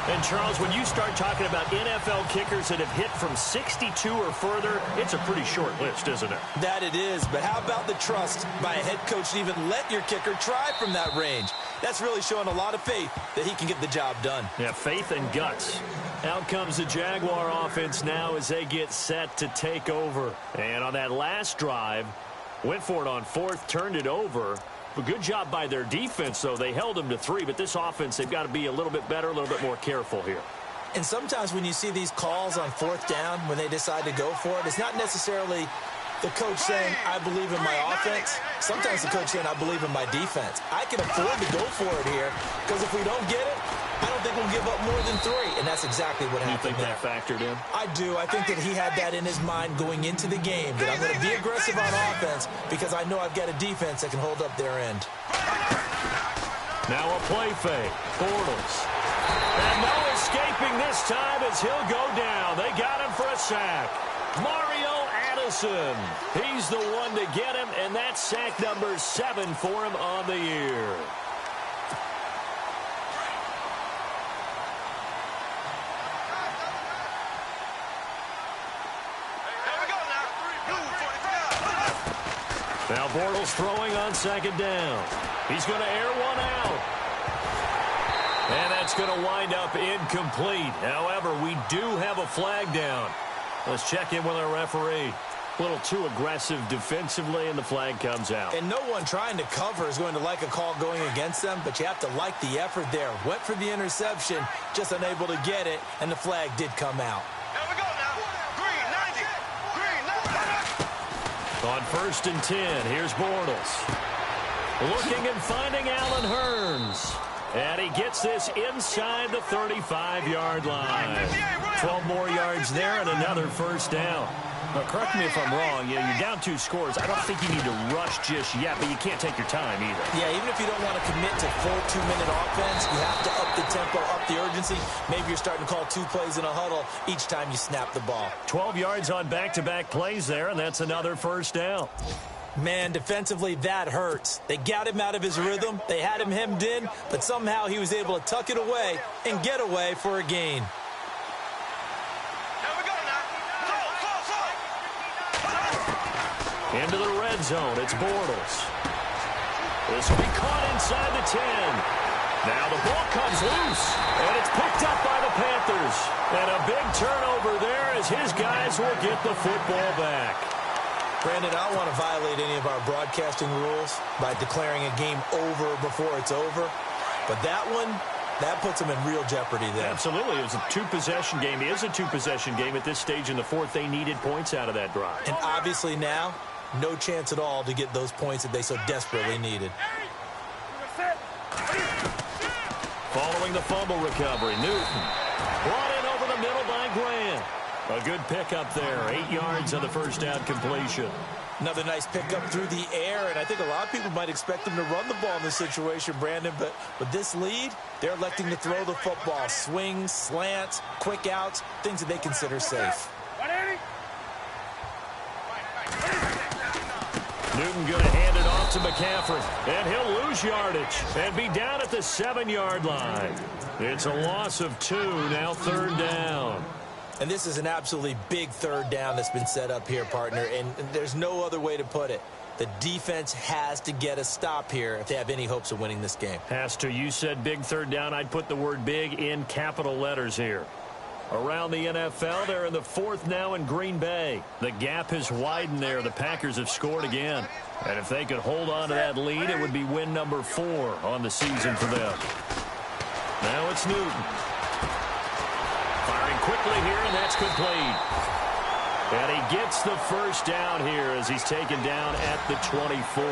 B: And, Charles, when you start talking about NFL kickers that have hit from 62 or further, it's a pretty short list, isn't it?
C: That it is, but how about the trust by a head coach to even let your kicker try from that range? That's really showing a lot of faith that he can get the job done.
B: Yeah, faith and guts. Out comes the Jaguar offense now as they get set to take over. And on that last drive, went for it on 4th, turned it over. A good job by their defense, though. They held them to 3, but this offense, they've got to be a little bit better, a little bit more careful here.
C: And sometimes when you see these calls on 4th down, when they decide to go for it, it's not necessarily the coach saying, I believe in my offense. Sometimes the coach saying, I believe in my defense. I can afford to go for it here, because if we don't get it, I don't think we'll give up more than 3, and that's exactly what happened.
B: You think that factored in?
C: I do. I think that he had that in his mind going into the game, that I'm going to be aggressive on offense because I know I've got a defense that can hold up their end.
B: Now a play fake. Bortles. And no escaping this time as he'll go down. They got him for a sack. Mario Addison. He's the one to get him, and that's sack number 7 for him on the year. Now Bortles throwing on 2nd down. He's going to air one out. And that's going to wind up incomplete. However, we do have a flag down. Let's check in with our referee. A little too aggressive defensively, and the flag comes out.
C: And no one trying to cover is going to like a call going against them, but you have to like the effort there. Went for the interception, just unable to get it, and the flag did come out.
B: On 1st and 10, here's Bortles. Looking and finding Allen Hurns. And he gets this inside the 35-yard line. 12 more yards there and another 1st down. Now, correct me if I'm wrong. You're down 2 scores. I don't think you need to rush just yet, but you can't take your time either.
C: Yeah, even if you don't want to commit to full 2-minute offense, you have to up the tempo, up the urgency. Maybe you're starting to call 2 plays in a huddle each time you snap the ball.
B: 12 yards on back-to-back plays there, and that's another 1st down.
C: Man, defensively, that hurts. They got him out of his rhythm. They had him hemmed in, but somehow he was able to tuck it away and get away for a gain.
B: Into the red zone, it's Bortles. This will be caught inside the 10. Now the ball comes loose, and it's picked up by the Panthers. And a big turnover there as his guys will get the football back.
C: Brandon, I don't want to violate any of our broadcasting rules by declaring a game over before it's over. But that one, that puts them in real jeopardy there.
B: Absolutely. It was a 2-possession game. It is a 2-possession game at this stage in the 4th. They needed points out of that drive.
C: And obviously now, no chance at all to get those points that they so desperately needed.
B: Following the fumble recovery, Newton brought in over the middle by Grant. A good pickup there, 8 yards on the first down completion.
C: Another nice pickup through the air, and I think a lot of people might expect them to run the ball in this situation, Brandon, but with this lead, they're electing to throw the football. Swings, slants, quick outs, things that they consider safe.
B: Newton going to hand it off to McCaffrey, and he'll lose yardage and be down at the 7-yard line. It's a loss of 2, now 3rd down.
C: And this is an absolutely big 3rd down that's been set up here, partner, and there's no other way to put it. The defense has to get a stop here if they have any hopes of winning this game.
B: Has to. You said big 3rd down. I'd put the word big in capital letters here. Around the NFL, they're in the 4th now in Green Bay. The gap has widened there. The Packers have scored again. And if they could hold on to that lead, it would be win number 4 on the season for them. Now it's Newton. Firing quickly here, and that's complete. And he gets the first down here as he's taken down at the 24.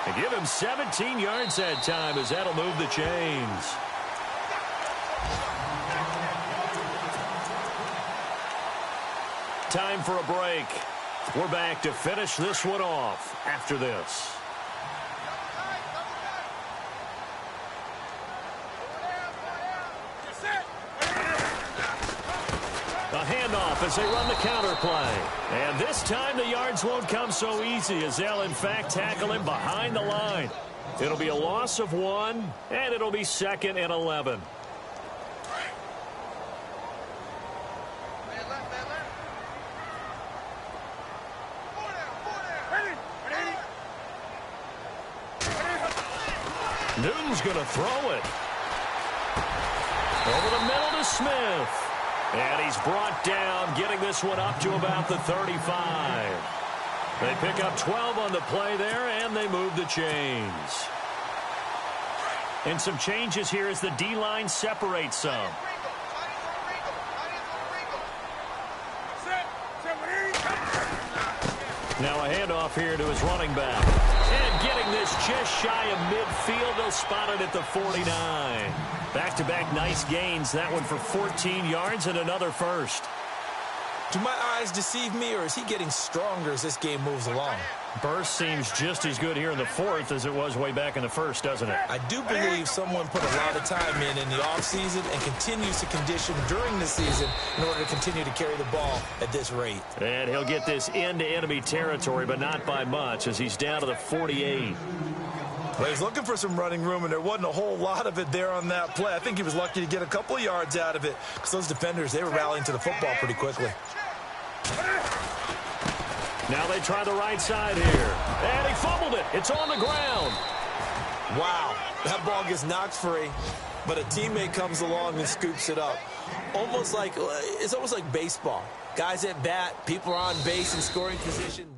B: They give him 17 yards that time as that'll move the chains. Time for a break. We're back to finish this one off after this. A handoff as they run the counter play. And this time the yards won't come so easy as they'll in fact tackle him behind the line. It'll be a loss of 1, and it'll be 2nd and 11. Newton's going to throw it. Over the middle to Smith. And he's brought down, getting this one up to about the 35. They pick up 12 on the play there, and they move the chains. And some changes here as the D-line separates some. Now a handoff here to his running back. And getting this just shy of midfield, they'll spot it at the 49. Back-to-back nice gains, that one for 14 yards and another first.
C: Do my eyes deceive me, or is he getting stronger as this game moves along?
B: Burst seems just as good here in the 4th as it was way back in the 1st, doesn't it?
C: I do believe someone put a lot of time in the offseason and continues to condition during the season in order to continue to carry the ball at this rate.
B: And he'll get this into enemy territory, but not by much as he's down to the 48.
C: Well, he's looking for some running room, and there wasn't a whole lot of it there on that play. I think he was lucky to get a couple of yards out of it because those defenders, they were rallying to the football pretty quickly.
B: Now they try the right side here. And he fumbled it. It's on the ground.
C: Wow. That ball gets knocked free, but a teammate comes along and scoops it up. It's almost like baseball. Guys at bat, people are on base in scoring position.